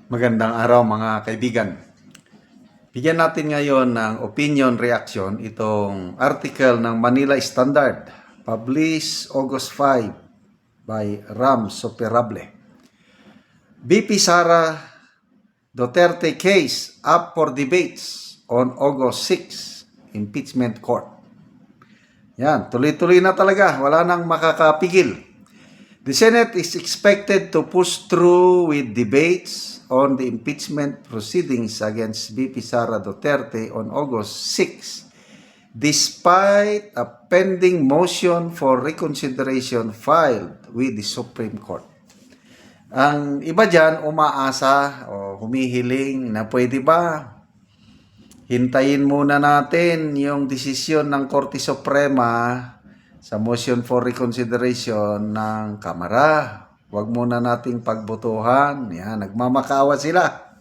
Magandang araw mga kaibigan. Bigyan natin ngayon ng opinion reaction itong article ng Manila Standard, published August 5 by Ram Soperable. BP Sara Duterte case up for debates on August 6 impeachment court. Yan, tuloy-tuloy na talaga, wala nang makakapigil. The Senate is expected to push through with debates on the impeachment proceedings against VP Sara Duterte on August 6, despite a pending motion for reconsideration filed with the Supreme Court. Ang iba dyan umaasa o humihiling na pwede ba hintayin muna natin yung desisyon ng Korte Suprema sa motion for reconsideration ng Kamara. Huwag muna nating pagbotohan. Yan, nagmamakawa sila.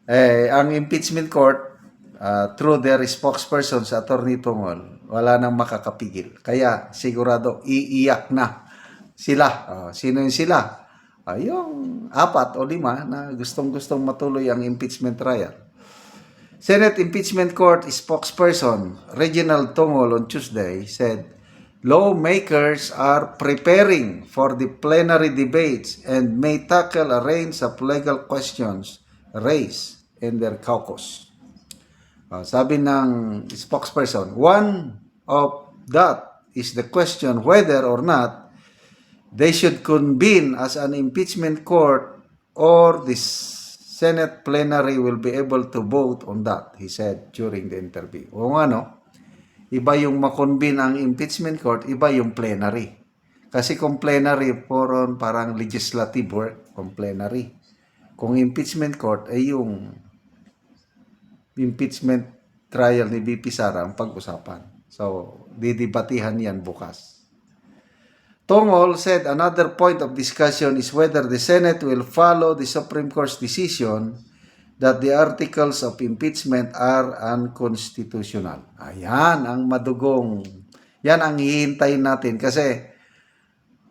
Ang impeachment court, through their spokesperson sa Attorney Tungol, wala nang makakapigil. Kaya sigurado iiyak na sila. Sino yung sila? Yung 4 o 5 na gustong-gustong matuloy ang impeachment trial. Senate Impeachment Court spokesperson Reginald Tongol on Tuesday said lawmakers are preparing for the plenary debates and may tackle a range of legal questions raised in their caucus. Sabi ng spokesperson, one of that is the question whether or not they should convene as an impeachment court or this Senate plenary will be able to vote on that, he said during the interview. O ano, iba yung makonvene ang impeachment court, iba yung plenary. Kasi kung plenary, parang legislative work, kung plenary. Kung impeachment court, ay yung impeachment trial ni VP Sara ang pag-usapan. So, didibatihan yan bukas. Tongol said another point of discussion is whether the Senate will follow the Supreme Court's decision that the articles of impeachment are unconstitutional. Ayan ang madugong. Yan ang hihintayin natin kasi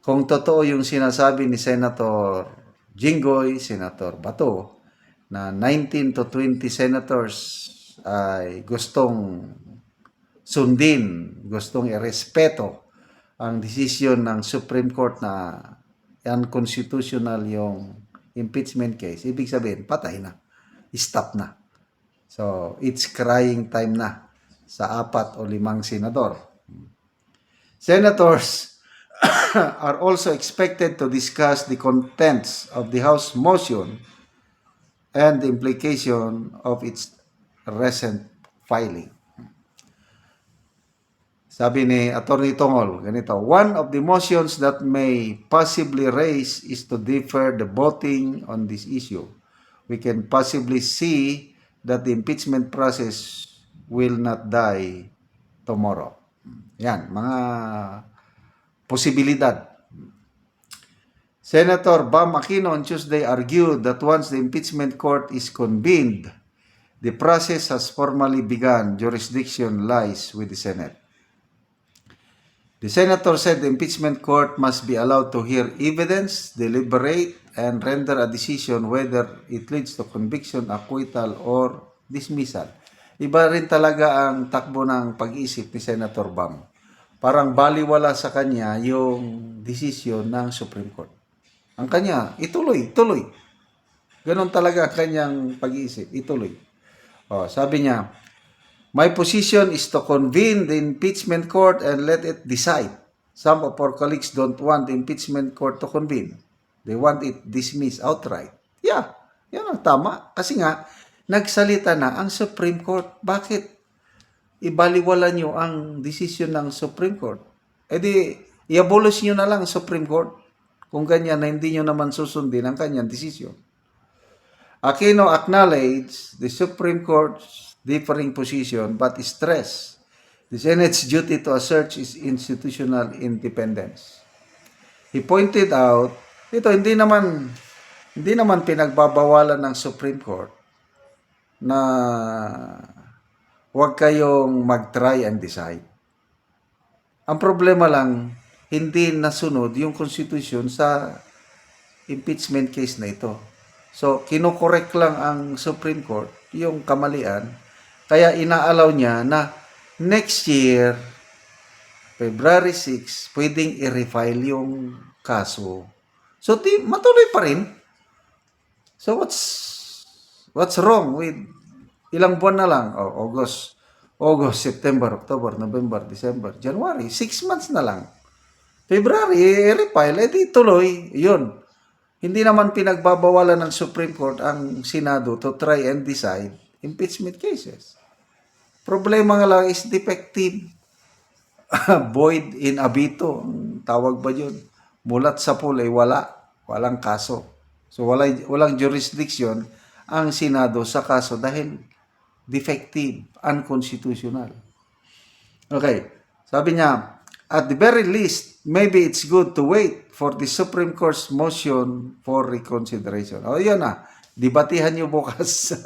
kung totoo yung sinasabi ni Senator Jinggoy, Senator Bato, na 19 to 20 senators ay gustong sundin, gustong irespeto ang desisyon ng Supreme Court na unconstitutional yung impeachment case, ibig sabihin, patay na. Stop na. So, it's crying time na sa 4 o 5 senador. Senators are also expected to discuss the contents of the House motion and the implication of its recent filing. Sabi ni Attorney Tongol, ganito, one of the motions that may possibly raise is to defer the voting on this issue. We can possibly see that the impeachment process will not die tomorrow. Yan, mga posibilidad. Senator Bam Aquino on Tuesday argued that once the impeachment court is convened, the process has formally begun. Jurisdiction lies with the Senate. The senator said the impeachment court must be allowed to hear evidence, deliberate, and render a decision whether it leads to conviction, acquittal, or dismissal. Iba rin talaga ang takbo ng pag-iisip ni Senator Bam. Parang baliwala sa kanya yung desisyon ng Supreme Court. Ang kanya, ituloy. Ganon talaga ang kanyang pag-iisip, ituloy. Sabi niya, my position is to convene the impeachment court and let it decide. Some of our colleagues don't want the impeachment court to convene. They want it dismissed outright. Yeah, yan ang tama. Kasi nga, nagsalita na ang Supreme Court. Bakit ibaliwala nyo ang desisyon ng Supreme Court? E di, i-abolish nyo na lang ang Supreme Court kung ganyan na hindi nyo naman susundin ang kanyang desisyon. Aquino acknowledged the Supreme Court's differing position but stressed the Senate's duty to assert its institutional independence. He pointed out, ito hindi naman pinagbabawalan ng Supreme Court na huwag kayong mag-try and decide. Ang problema lang, hindi nasunod yung Constitution sa impeachment case na ito. So, kinukorek lang ang Supreme Court yung kamalian. Kaya inaalaw niya na next year, February 6, pwedeng i-refile yung kaso. So, matuloy pa rin. So, what's wrong with ilang buwan na lang? Oh, August, September, October, November, December, January. 6 months na lang. February, i-refile, edi tuloy. Yun. Hindi naman pinagbabawalan ng Supreme Court ang Senado to try and decide impeachment cases. Problema nga lang is defective. Void in abito. Ang tawag ba yun? Mulat sa pool ay walang kaso. So walang jurisdiction ang Senado sa kaso dahil defective, unconstitutional. Okay, sabi niya, at the very least, maybe it's good to wait for the Supreme Court's motion for reconsideration. O yun na, debatihan niyo bukas.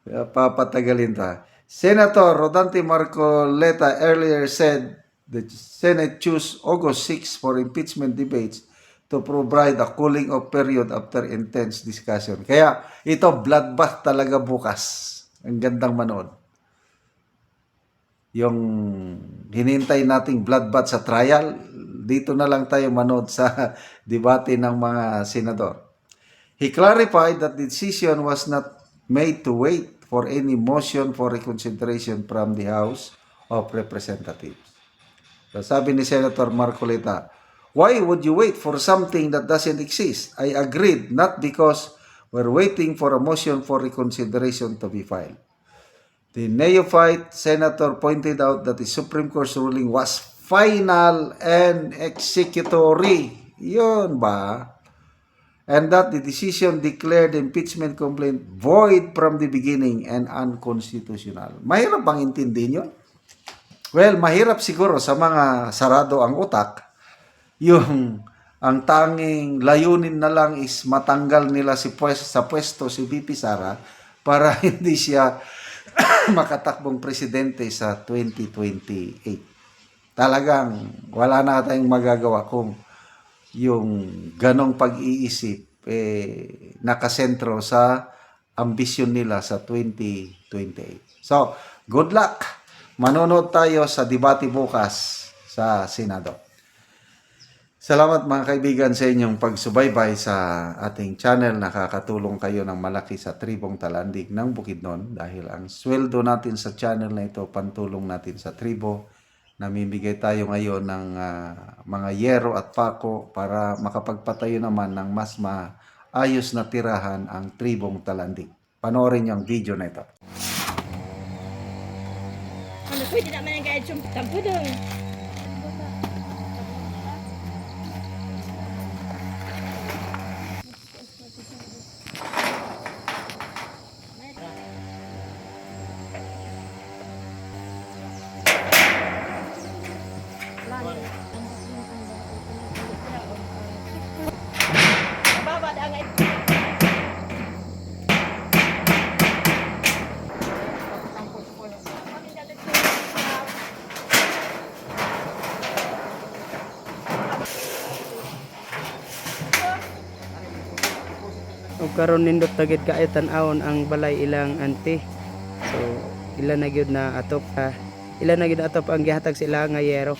Papatagalin ta. Senator Rodante Marcoleta earlier said the Senate chose August 6 for impeachment debates to provide a cooling off period after intense discussion. Kaya ito, bloodbath talaga bukas. Ang gandang manood. Yung hinintay nating bloodbath sa trial, dito na lang tayo manood sa debate ng mga senador. He clarified that the decision was not made to wait for any motion for reconsideration from the House of Representatives. So, sabi ni Senator Marcoleta, why would you wait for something that doesn't exist? I agreed, not because we're waiting for a motion for reconsideration to be filed. The neophyte senator pointed out that the Supreme Court's ruling was final and executory. Yun ba? And that the decision declared the impeachment complaint void from the beginning and unconstitutional. Mahirap bang intindihin yun? Well, mahirap siguro sa mga sarado ang utak. Yung ang tanging layunin na lang is matanggal nila sa pwesto si VP Sara para hindi siya makatakbong presidente sa 2028. Talagang wala na tayong magagawa kung yung ganong pag-iisip nakasentro sa ambisyon nila sa 2028. So, good luck. Manonood tayo sa debate bukas sa Senado. Salamat mga kaibigan sa inyong pagsubaybay sa ating channel. Nakakatulong kayo ng malaki sa tribong Talandig ng Bukidnon dahil ang sweldo natin sa channel na ito, pantulong natin sa tribo. Namimigay tayo ngayon ng mga yero at pako para makapagpatayo naman ng mas maayos na tirahan ang tribong Talandig. Panoorin niyo ang video na ito. Ano pwede naman yung kahit yung tampo doon. Baba da ngay. Og karon nindot tagid ka tan-awon ang balay ilang ante. So ila na gyud na atop ang gihatag sila nga yero.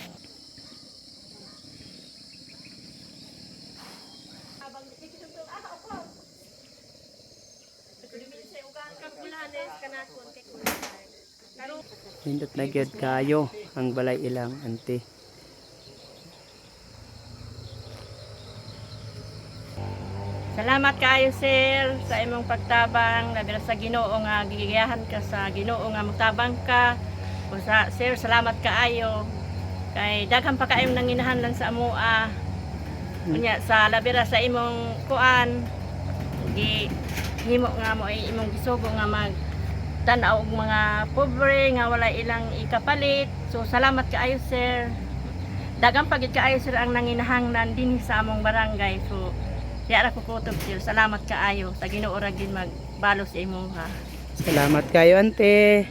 Nindot na gyud kayo ang balay ilang ante. Salamat kaayo sir sa imong pagtabang labi na sa Ginoo nga gigiyahan ka sa Ginoo nga motabang ka. Sir, salamat kaayo kay daghan pa kaayong nanginahanglan sa amoa. Unya sa labi ra sa imong kuan himo nga mo ay imong gisugo nga mag tan-aw og mga pobre nga wala ilang ikapalit. So salamat kaayo sir. Daghang pagid kaayo sir ang nanginahanglan din sa among barangay. So kaya ako kutob sir, salamat kaayo sa Ginoo ra gid magbalo sa imong ha. Salamat kayo ante.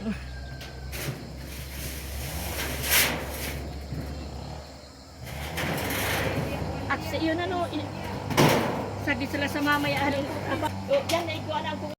At sa iyo na no sa sila sa mamaya. Yan na ikuan ang